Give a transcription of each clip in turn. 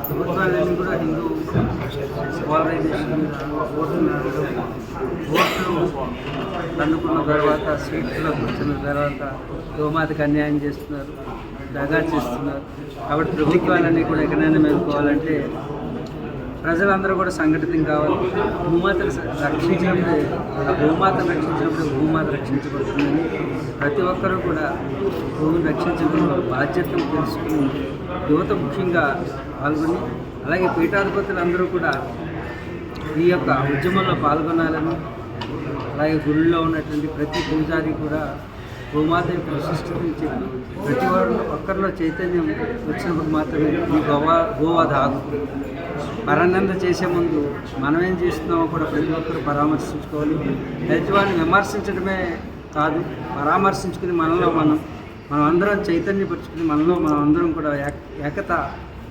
ప్రభుత్వాలన్నీ కూడా హిందూ పోలరైజేషన్ మీద ఓట్లు అందుకున్న తర్వాత సీట్లో కూర్చున్న తర్వాత గోమాతకు అన్యాయం చేస్తున్నారు, దగా చేస్తున్నారు. కాబట్టి ప్రభుత్వాలన్నీ కూడా ఎక్కడైనా మేలుకోవాలంటే ప్రజలందరూ కూడా సంఘటితం కావాలి. భూమాతను రక్షించినప్పుడే, ఆ భూమాతను రక్షించినప్పుడే భూమాత రక్షించబడుతుందని ప్రతి ఒక్కరూ కూడా భూమిని రక్షించడం బాధ్యతను తెలుసుకుని యువత ముఖ్యంగా పాల్గొని, అలాగే పీఠాధిపతులు అందరూ కూడా ఈ యొక్క ఉద్యమంలో పాల్గొనాలని, అలాగే గుళ్ళో ఉన్నటువంటి ప్రతి పూజారి కూడా గోమాత యొక్క విశిష్టతని చెప్పి ప్రతి ఒక్కరిలో చైతన్యం వచ్చినప్పుడు మాత్రమే ఈ గోవధ ఆగుతుంది. పరనంద చేసే ముందు మనం ఏం చేస్తున్నామో కూడా ప్రతి ఒక్కరు పరామర్శించుకోవాలి. ఎదుటివారిని విమర్శించడమే కాదు, పరామర్శించుకుని మనం అందరం చైతన్యపరుచుకుని మనం అందరం కూడా ఏకత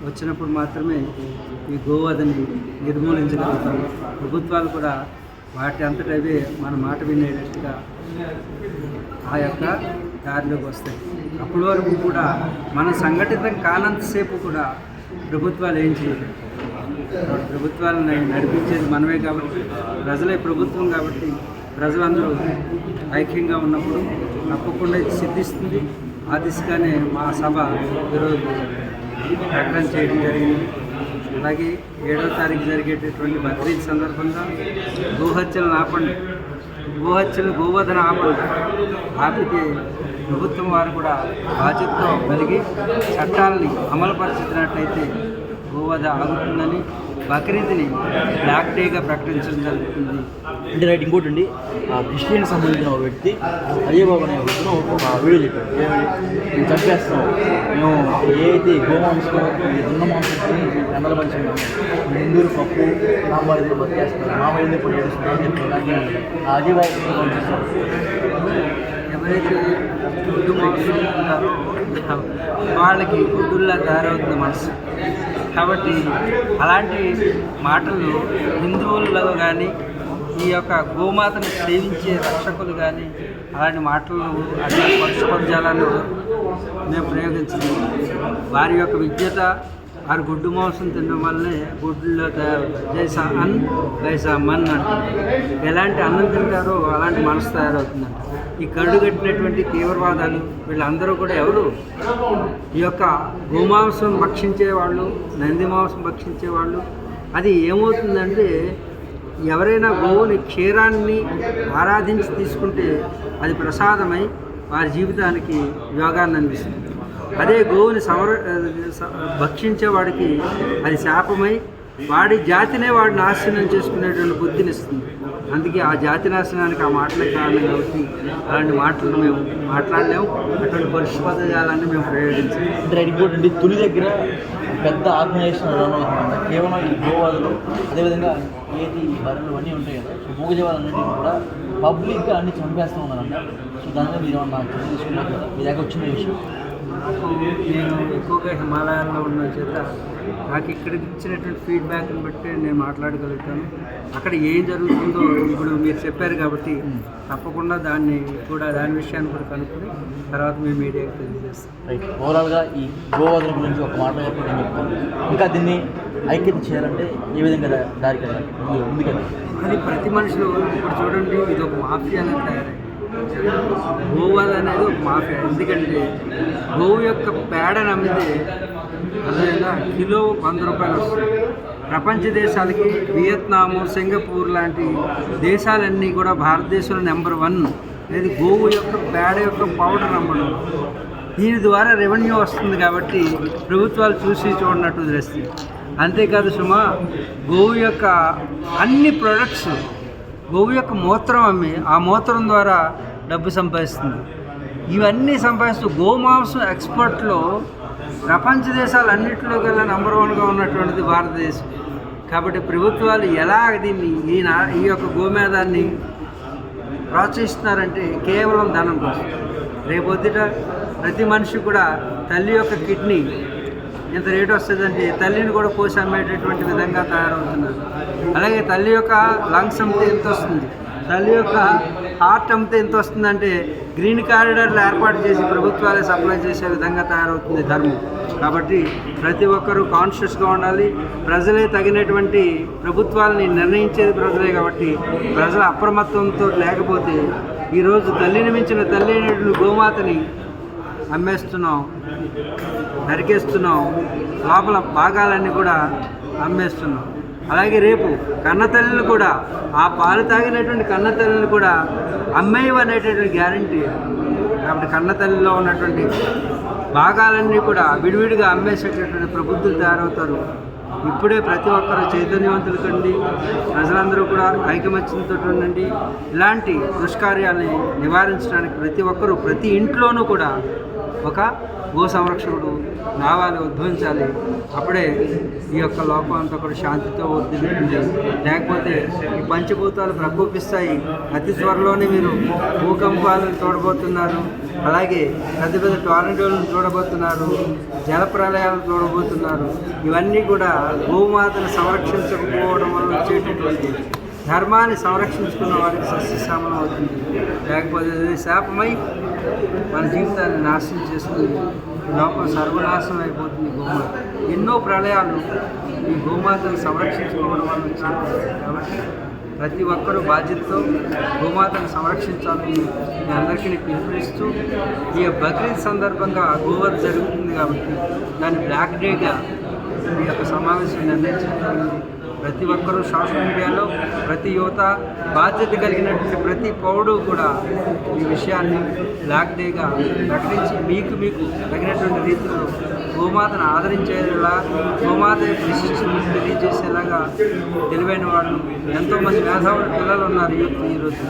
వచ్చినప్పుడు మాత్రమే ఈ గోవధని నిర్మూలించగలుగుతాము. ప్రభుత్వాలు కూడా వాటి అంతటవే మన మాట వినేటట్టుగా ఆ యొక్క దారిలోకి వస్తాయి. అప్పటి వరకు కూడా మనం సంఘటితం కానంతసేపు కూడా ప్రభుత్వాలు ఏం చేయలేదు. ప్రభుత్వాలను నడిపించేది మనమే కాబట్టి, ప్రజలే ప్రభుత్వం కాబట్టి ప్రజలందరూ ఐక్యంగా ఉన్నప్పుడు తప్పకుండా ఇది సిద్ధిస్తుంది. ఆ దిశగానే మా సభ ఈరోజు ప్రకటన చేయడం జరిగింది. అలాగే 7వ తారీఖు జరిగేటటువంటి బక్రీద్ సందర్భంగా గోహత్యలను ఆపండి, గోవధన ఆపండి, ఆపితే ప్రభుత్వం వారు కూడా బాధ్యతతో కలిగి చట్టాలని అమలుపరిచినట్లయితే గోవధ ఆగుతుందని బక్రీద్ని బ్లాక్ డేగా ప్రకటించడం జరుగుతుంది. అంటే రైట్. ఇంకోటి అండి, క్రిస్టియన్ సంబంధించిన ఒక వ్యక్తి అజయ్ బాబు అనే వ్యక్తిలో ఒక వీడియో చెప్పాడు. మేము చంపేస్తున్నాం, మేము ఏదైతే గోమాంసం దున్న మాంసం ఎండల మనిషి హిందూరు పప్పు సాంబార్ బతికేస్తున్నారు, మామయ్య ఇప్పుడు ఏడుస్తున్నారు అని చెప్పి అజయ్ బాబు ఎవరైతే గుడ్డు మాంసం ఉంటారో వాళ్ళకి గుడ్డుల్లా తయారవుతుంది మనసు. కాబట్టి అలాంటి మాటలు హిందువులలో కానీ, ఈ యొక్క గోమాతను సేవించే రక్షకులు కానీ అలాంటి మాటలు అన్ని పశుపద్యాలను మేము ప్రయోగించలేదు. వారి యొక్క విద్యత, వారి గుడ్డు మాంసం తినడం వల్లనే గుడ్డులో తయారవుతారు. జైసా అన్ వైసా మన్ అంటారు. ఎలాంటి అన్నం తింటారో అలాంటి మనసు తయారవుతుందంట. ఈ కళ్ళు కట్టినటువంటి తీవ్రవాదాలు వీళ్ళందరూ కూడా ఎవరు? ఈ యొక్క గోమాంసం భక్షించేవాళ్ళు, నంది మాంసం భక్షించేవాళ్ళు. అది ఏమవుతుందంటే, ఎవరైనా గోవుని క్షీరాన్ని ఆరాధించి తీసుకుంటే అది ప్రసాదమై వారి జీవితానికి యోగాన్ని అందిస్తుంది. అదే గోవుని భక్షించేవాడికి అది శాపమై వాడి జాతినే వాడు నాశనం చేసుకునేటువంటి బుద్ధిని ఇస్తుంది. అందుకే ఆ జాతి నాశనానికి ఆ మాటలే కారణం కాబట్టి అలాంటి మాటలను మేము మాట్లాడలేము. అటువంటి పరిశుభ్ర పదజాలాన్ని మేము ప్రయోగించాము. ఇంకోటి తుని దగ్గర పెద్ద ఆర్గనైజేషన్ రన్ అవుతుందంట. కేవలం ఈ గోవాలు, అదేవిధంగా ఏది ఈ బర్రెలు అన్నీ ఉంటాయి కదా, సో మూగజీవాలన్నింటినీ కూడా పబ్లిక్గా అన్ని చంపేస్తూ ఉన్నారంట. సో దాని మీద మీరు ఏమన్నా తీసుకున్నారు కదా, మీ దగ్గర వచ్చిన విషయం? నేను ఎక్కువగా హిమాలయాల్లో ఉన్న చేత నాకు ఇక్కడికి ఇచ్చినటువంటి ఫీడ్బ్యాక్ని బట్టి నేను మాట్లాడగలుగుతాను. అక్కడ ఏం జరుగుతుందో ఇప్పుడు మీరు చెప్పారు కాబట్టి తప్పకుండా దాని విషయాన్ని కూడా కనుక్కొని తర్వాత మేము మీడియాకి తెలియజేస్తాం. రైట్. ఓవరాల్గా ఈ గోవధన గురించి ఒక మాట చెప్పి నేను చెప్తాను. ఇంకా దీన్ని ఐక్యత చేయాలంటే ఏ విధంగా దారికి వెళ్ళాలి ముందుకెళ్ళాలి? అది ప్రతి మనుషులు ఇప్పుడు చూడండి, ఇది ఒక మాఫియా అనేది తయారైంది. గోవధ అనేది ఒక మాఫియా. ఎందుకంటే గోవు యొక్క పేడను అమ్మితే అదేవిధంగా కిలో 100 రూపాయలు వస్తుంది. ప్రపంచ దేశాలకి వియత్నాము, సింగపూర్ లాంటి దేశాలన్నీ కూడా భారతదేశంలో నెంబర్ 1 అనేది గోవు యొక్క పేడ యొక్క పౌడర్ అమ్మడం. దీని ద్వారా రెవెన్యూ వస్తుంది కాబట్టి ప్రభుత్వాలు చూసి చూడనట్టు వదిలేస్తాయి. అంతేకాదు సుమా, గోవు యొక్క అన్ని ప్రొడక్ట్స్, గోవు యొక్క మూత్రం అమ్మి ఆ మూత్రం ద్వారా డబ్బు సంపాదిస్తుంది. ఇవన్నీ సంపాదిస్తూ గోమాంసం ఎక్స్పోర్ట్లో ప్రపంచ దేశాలన్నింటిలో కల్లా నెంబర్ 1గా ఉన్నటువంటిది భారతదేశం. కాబట్టి ప్రభుత్వాలు ఎలా దీన్ని ఈ యొక్క గోమేధాన్ని ప్రోత్సహిస్తున్నారంటే కేవలం ధనం కోసం. రేపొద్దుట ప్రతి మనిషి కూడా తల్లి యొక్క కిడ్నీ ఎంత రేటు వస్తుందంటే తల్లిని కూడా కోసి అమ్మేటటువంటి విధంగా తయారవుతున్నారు. అలాగే తల్లి యొక్క లంగ్స్ అమ్మితే ఎంత వస్తుంది, తల్లి యొక్క హార్ట్ అమ్మితే ఎంత వస్తుందంటే గ్రీన్ కారిడార్లు ఏర్పాటు చేసి ప్రభుత్వాలే సప్లై చేసే విధంగా తయారవుతుంది ధర్మం. కాబట్టి ప్రతి ఒక్కరూ కాన్షియస్గా ఉండాలి. ప్రజలే తగినటువంటి ప్రభుత్వాలని నిర్ణయించేది ప్రజలే. కాబట్టి ప్రజల అప్రమత్తంతో లేకపోతే ఈరోజు తల్లిని మించిన తల్లి అయినటువంటి గోమాతని అమ్మేస్తున్నాం, నరికేస్తున్నాం, లోపల భాగాలన్నీ కూడా అమ్మేస్తున్నాం. అలాగే రేపు కన్నతల్లిని కూడా, ఆ పాలు తాగినటువంటి కన్నతల్లిని కూడా అమ్మేయవనేటటువంటి గ్యారంటీ. కాబట్టి కన్నతల్లిలో ఉన్నటువంటి భాగాలన్నీ కూడా విడివిడిగా అమ్మేసేటటువంటి ప్రబుద్ధులు తయారవుతారు. ఇప్పుడే ప్రతి ఒక్కరూ చైతన్యవంతులు కండి, ప్రజలందరూ కూడా ఐకమత్యంతో ఉండండి. ఇలాంటి దుష్కార్యాలని నివారించడానికి ప్రతి ఒక్కరూ ప్రతి ఇంట్లోనూ కూడా ఒక గో సంరక్షకుడు రావాలి, ఉద్భవించాలి. అప్పుడే ఈ యొక్క లోకం అంతా కూడా శాంతితో వర్ధిల్లుతుంది. లేకపోతే ఈ పంచభూతాలు ప్రకోపిస్తాయి. అతి త్వరలోనే మీరు భూకంపాలను చూడబోతున్నారు, అలాగే పెద్ద పెద్ద టోర్నడోలను చూడబోతున్నారు, జల ప్రళయాలను చూడబోతున్నారు. ఇవన్నీ కూడా గోమాతను సంరక్షించకపోవడం వల్ల వచ్చేటటువంటి ధర్మాన్ని సంరక్షించుకున్న వారికి సస్యశ్యామలం అవుతుంది. లేకపోతే శాపమై మన జీవితాన్ని నాశనం చేస్తుంది. లోపల సర్వనాశనం అయిపోతుంది గోమాత. ఎన్నో ప్రళయాలు ఈ గోమాతను సంరక్షించుకోవడం వల్ల వచ్చాయి. కాబట్టి ప్రతి ఒక్కరూ బాధ్యతతో గోమాతను సంరక్షించాలని మీ అందరికీ పిలుపునిస్తూ, ఈ బక్రీద్ సందర్భంగా గోవధ జరుగుతుంది కాబట్టి దాన్ని బ్లాక్ డేగా ఈ యొక్క సమావేశం నిర్ణయించడం. ప్రతి ఒక్కరూ సోషల్ మీడియాలో ప్రతి యువత బాధ్యత కలిగినటువంటి ప్రతి పౌరుడు కూడా ఈ విషయాన్ని బ్లాక్ డేగా ప్రకటించి మీకు తగినటువంటి రీతిలో గోమాతను ఆదరించేలా, గోమాత యొక్క విశిష్టతను తెలియజేసేలాగా తెలివైన వాళ్ళు ఎంతోమంది మేధావుల పిల్లలు ఉన్నారు ఈరోజు.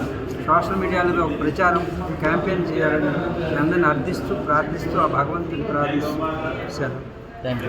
సోషల్ మీడియాలో ఒక ప్రచారం క్యాంపెయిన్ చేయాలని అందరిని అర్థిస్తూ ప్రార్థిస్తూ ఆ భగవంతుని ప్రార్థిస్తూ. Thank you.